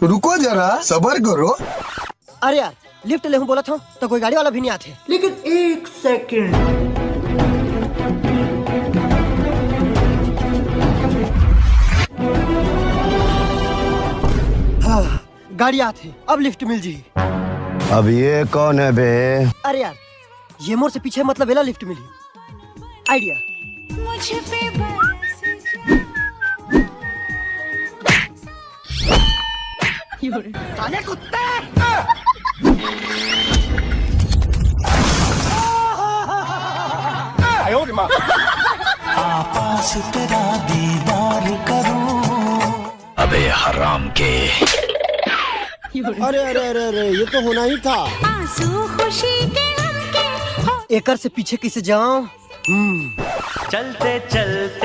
रुको जरा, सबर करो। अरे यार लिफ्ट ले हूँ बोला था तो कोई गाड़ी वाला भी नहीं आते। लेकिन एक सेकंड, गाड़ी आते अब लिफ्ट मिल जी। अब ये कौन है बे? अरे यार ये मोड़ से पीछे मतलब एला लिफ्ट मिली। आइडिया मुझ पे बरस साले कुत्ते। आपास तेरा दीदार करूं। अबे हराम के। अरे अरे अरे अरे ये तो होना ही था। आंसू खुशी के हमके एकर से पीछे किसे जाऊं? चलते चलते